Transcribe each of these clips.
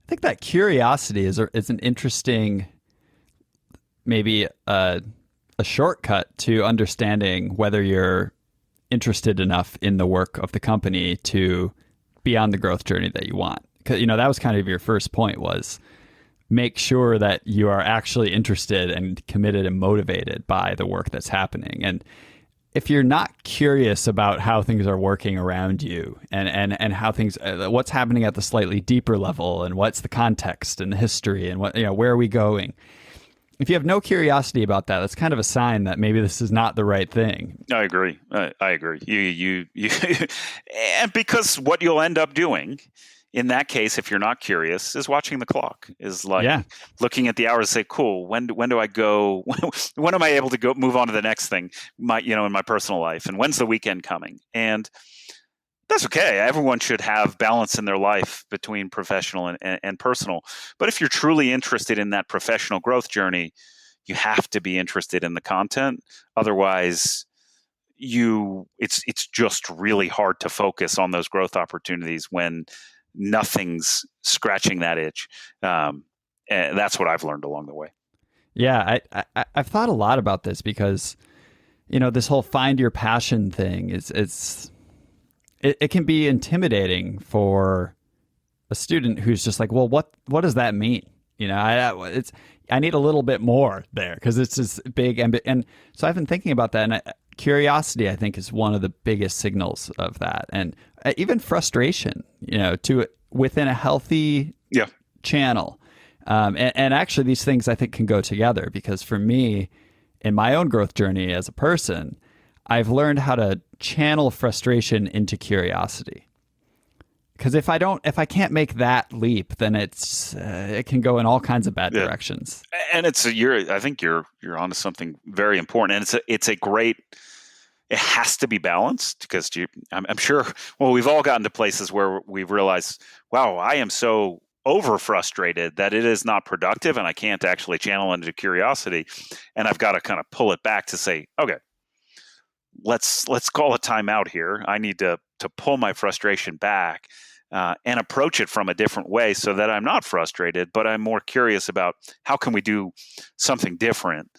think that curiosity is an interesting, maybe a shortcut to understanding whether you're interested enough in the work of the company to be on the growth journey that you want. Because that was kind of your first point, was make sure that you are actually interested and committed and motivated by the work that's happening. And if you're not curious about how things are working around you and how things, what's happening at the slightly deeper level and what's the context and the history and where are we going? If you have no curiosity about that, that's kind of a sign that maybe this is not the right thing. I agree. I agree. You and because what you'll end up doing in that case, if you're not curious, is watching the clock, is like looking at the hours and say, cool, when do I go? When am I able to go move on to the next thing, in my personal life? And when's the weekend coming? And that's okay. Everyone should have balance in their life between professional and personal. But if you're truly interested in that professional growth journey, you have to be interested in the content. Otherwise, it's just really hard to focus on those growth opportunities when nothing's scratching that itch. And that's what I've learned along the way. Yeah, I've thought a lot about this because, this whole find your passion thing it can be intimidating for a student who's just like, well, what does that mean? I need a little bit more there because it's this big and so I've been thinking about that, and curiosity, I think, is one of the biggest signals of that, and even frustration, to within a healthy channel. And actually, these things I think can go together, because for me, in my own growth journey as a person, I've learned how to channel frustration into curiosity. Because if I can't make that leap, then it can go in all kinds of bad directions. And I think you're onto something very important, and it's a great. It has to be balanced, because I'm sure. Well, we've all gotten to places where we've realized, wow, I am so over frustrated that it is not productive, and I can't actually channel into curiosity, and I've got to kind of pull it back to say, okay, let's call a timeout here. I need to pull my frustration back and approach it from a different way, so that I'm not frustrated, but I'm more curious about how can we do something different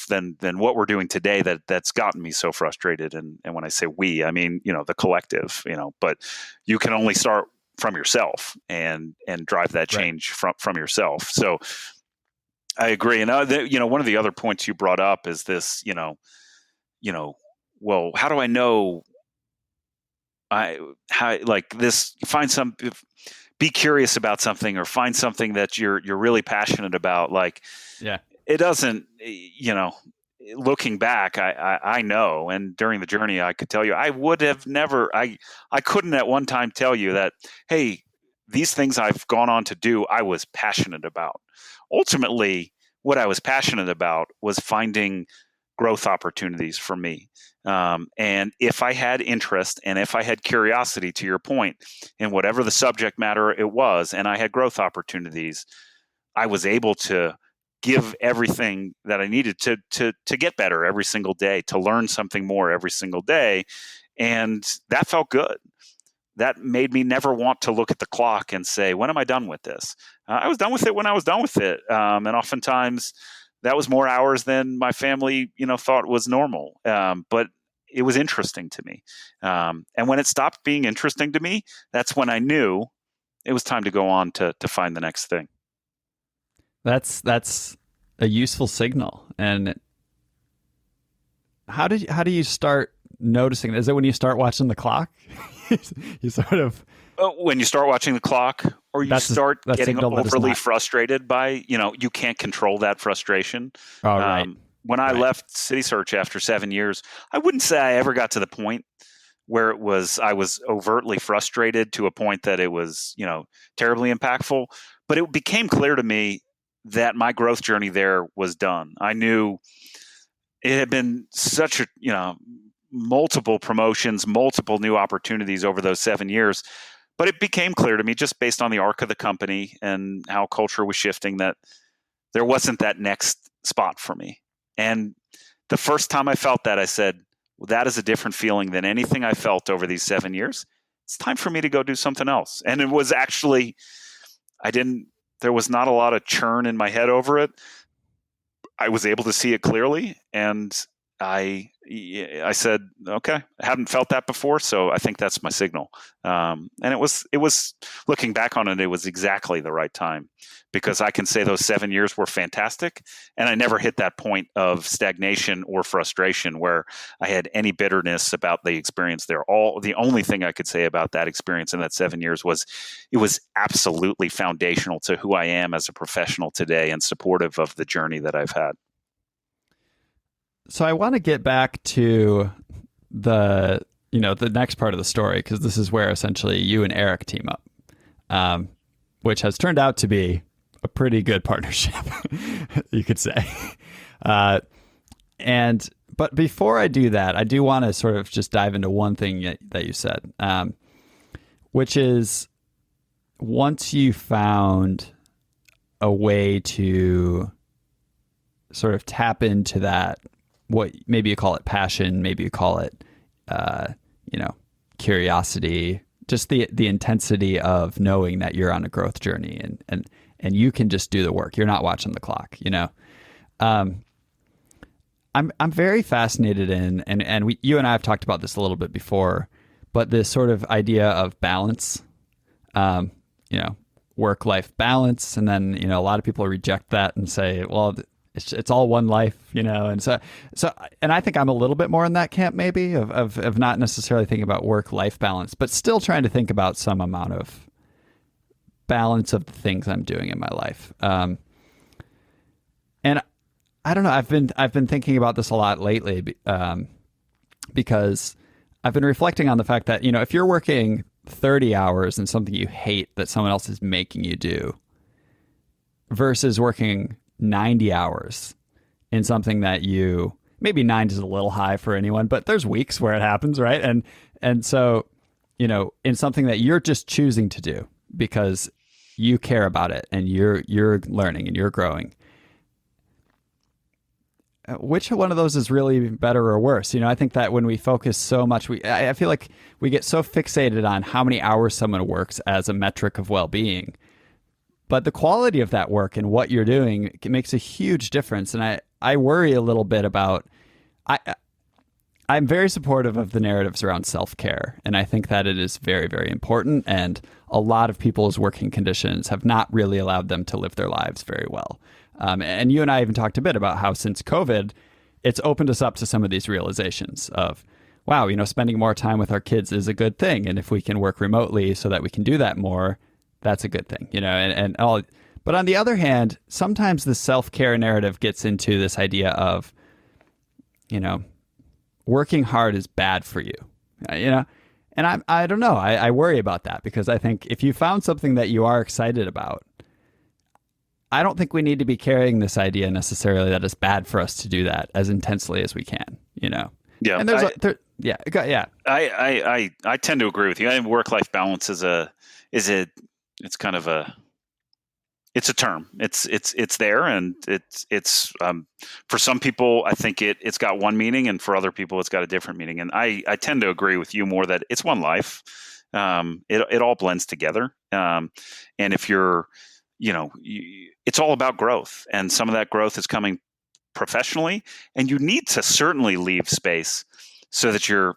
than what we're doing today that's gotten me so frustrated. And when I say we, I mean the collective. But you can only start from yourself and drive that change from yourself. So I agree. And one of the other points you brought up is this. Well, how do I know? Be curious about something, or find something that you're really passionate about. It doesn't, looking back, I know, and during the journey, I could tell you, I would have never, I couldn't at one time tell you that, hey, these things I've gone on to do, I was passionate about. Ultimately, what I was passionate about was finding growth opportunities for me. And if I had interest and if I had curiosity, to your point, in whatever the subject matter it was, and I had growth opportunities, I was able to give everything that I needed to get better every single day, to learn something more every single day. And that felt good. That made me never want to look at the clock and say, when am I done with this? I was done with it when I was done with it. And oftentimes that was more hours than my family, thought was normal. But it was interesting to me. And when it stopped being interesting to me, that's when I knew it was time to go on to find the next thing. That's a useful signal. And how do you start noticing? Is it when you start watching the clock? You sort of when you start watching the clock, or you start getting overly frustrated by you can't control that frustration. Oh, right. When I left City Search after 7 years, I wouldn't say I ever got to the point where I was overtly frustrated to a point that it was terribly impactful. But it became clear to me that my growth journey there was done. I knew it had been such a, multiple promotions, multiple new opportunities over those 7 years. But it became clear to me, just based on the arc of the company and how culture was shifting, that there wasn't that next spot for me. And the first time I felt that, I said, well, that is a different feeling than anything I felt over these 7 years. It's time for me to go do something else. And it was actually, there was not a lot of churn in my head over it. I was able to see it clearly, and I said, okay, I haven't felt that before, so I think that's my signal. And it was looking back on it, it was exactly the right time, because I can say those 7 years were fantastic, and I never hit that point of stagnation or frustration where I had any bitterness about the experience there. The only thing I could say about that experience in that 7 years was it was absolutely foundational to who I am as a professional today and supportive of the journey that I've had. So I want to get back to the next part of the story, because this is where essentially you and Eric team up, which has turned out to be a pretty good partnership, you could say. But before I do that, I do want to sort of just dive into one thing that you said, which is, once you found a way to sort of tap into that, what maybe you call it passion, maybe you call it, curiosity, just the intensity of knowing that you're on a growth journey and you can just do the work. You're not watching the clock, I'm very fascinated in, and you and I have talked about this a little bit before, but this sort of idea of balance, work-life balance. And then, a lot of people reject that and say, well, it's all one life, and so, and I think I'm a little bit more in that camp, maybe of not necessarily thinking about work-life balance, but still trying to think about some amount of balance of the things I'm doing in my life. And I don't know, I've been thinking about this a lot lately, because I've been reflecting on the fact that, if you're working 30 hours in something you hate that someone else is making you do, versus working 90 hours in something that maybe 90 is a little high for anyone, but there's weeks where it happens, right? And so, in something that you're just choosing to do because you care about it and you're learning and you're growing. Which one of those is really better or worse? I think that when we focus so much, I feel like we get so fixated on how many hours someone works as a metric of well-being. But the quality of that work and what you're doing, it makes a huge difference. And I worry a little bit about, I'm very supportive of the narratives around self-care. And I think that it is very, very important. And a lot of people's working conditions have not really allowed them to live their lives very well. And you and I even talked a bit about how since COVID, it's opened us up to some of these realizations of, wow, spending more time with our kids is a good thing. And if we can work remotely so that we can do that more, that's a good thing, and all. But on the other hand, sometimes the self-care narrative gets into this idea of, working hard is bad for you, and I don't know. I worry about that, because I think if you found something that you are excited about, I don't think we need to be carrying this idea necessarily that it's bad for us to do that as intensely as we can, Yeah. And I tend to agree with you. I think work-life balance it's kind of it's a term. It's there, and it's for some people, I think it's got one meaning, and for other people, it's got a different meaning. And I tend to agree with you more that it's one life. It all blends together. And if you're, it's all about growth, and some of that growth is coming professionally, and you need to certainly leave space so that you're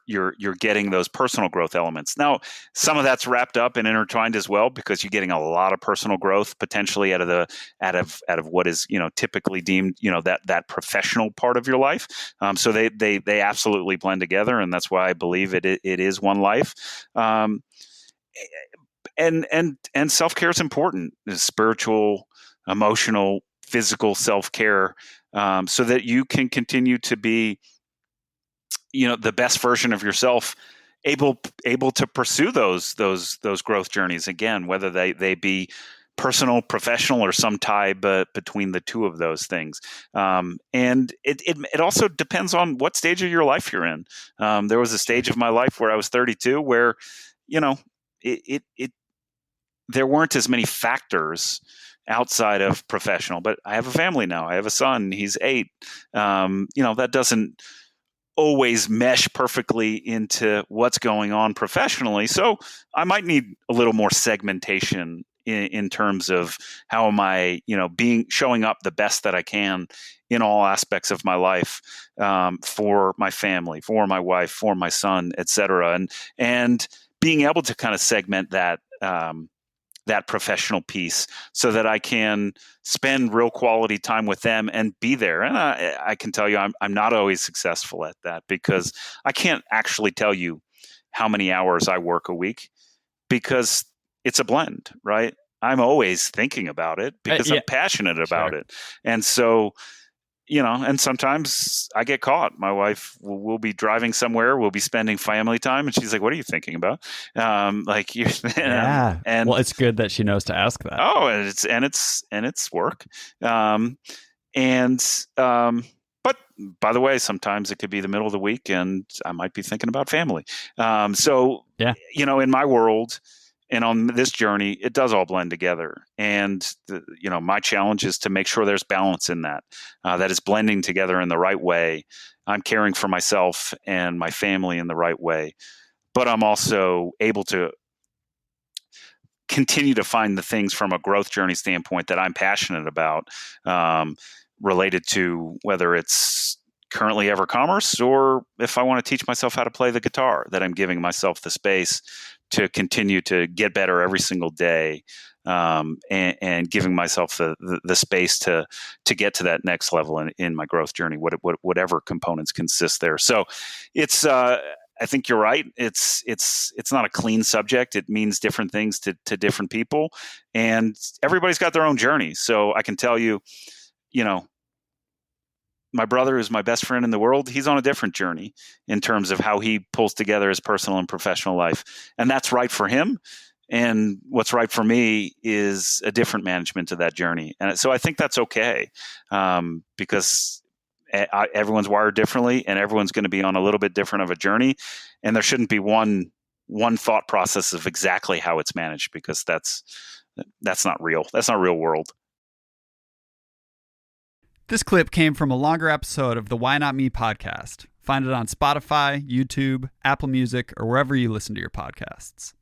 getting those personal growth elements. Now, some of that's wrapped up and intertwined as well, because you're getting a lot of personal growth potentially out of what is typically deemed that professional part of your life. So they absolutely blend together, and that's why I believe it is one life. And self-care is important. It's spiritual, emotional, physical self-care, so that you can continue to be the best version of yourself, able to pursue those growth journeys again, whether they be personal, professional, or some tie between the two of those things. And it also depends on what stage of your life you're in. There was a stage of my life where I was 32 where there weren't as many factors outside of professional, but I have a family now. I have a son, he's 8. That doesn't always mesh perfectly into what's going on professionally. So I might need a little more segmentation in terms of how am I, showing up the best that I can in all aspects of my life, for my family, for my wife, for my son, et cetera. And being able to kind of segment that, that professional piece so that I can spend real quality time with them and be there. And I can tell you, I'm not always successful at that, because I can't actually tell you how many hours I work a week, because it's a blend, right? I'm always thinking about it because I'm passionate about it. And so, and sometimes I get caught. My wife will be driving somewhere. We'll be spending family time, and she's like, "What are you thinking about?" Like, and well, it's good that she knows to ask that. Oh, and it's work. But by the way, sometimes it could be the middle of the week, and I might be thinking about family. So in my world, and on this journey, it does all blend together. And, my challenge is to make sure there's balance in that, that is blending together in the right way. I'm caring for myself and my family in the right way, but I'm also able to continue to find the things from a growth journey standpoint that I'm passionate about, related to whether it's currently EverCommerce, or if I want to teach myself how to play the guitar, that I'm giving myself the space to continue to get better every single day, and giving myself the space to get to that next level in my growth journey, whatever components consist there. So it's, I think you're right. It's not a clean subject. It means different things to different people, and everybody's got their own journey. So I can tell you, my brother is my best friend in the world. He's on a different journey in terms of how he pulls together his personal and professional life. And that's right for him. And what's right for me is a different management of that journey. And so I think that's okay, because everyone's wired differently, and everyone's going to be on a little bit different of a journey. And there shouldn't be one thought process of exactly how it's managed, because that's not real. That's not real world. This clip came from a longer episode of the Why Not Me podcast. Find it on Spotify, YouTube, Apple Music, or wherever you listen to your podcasts.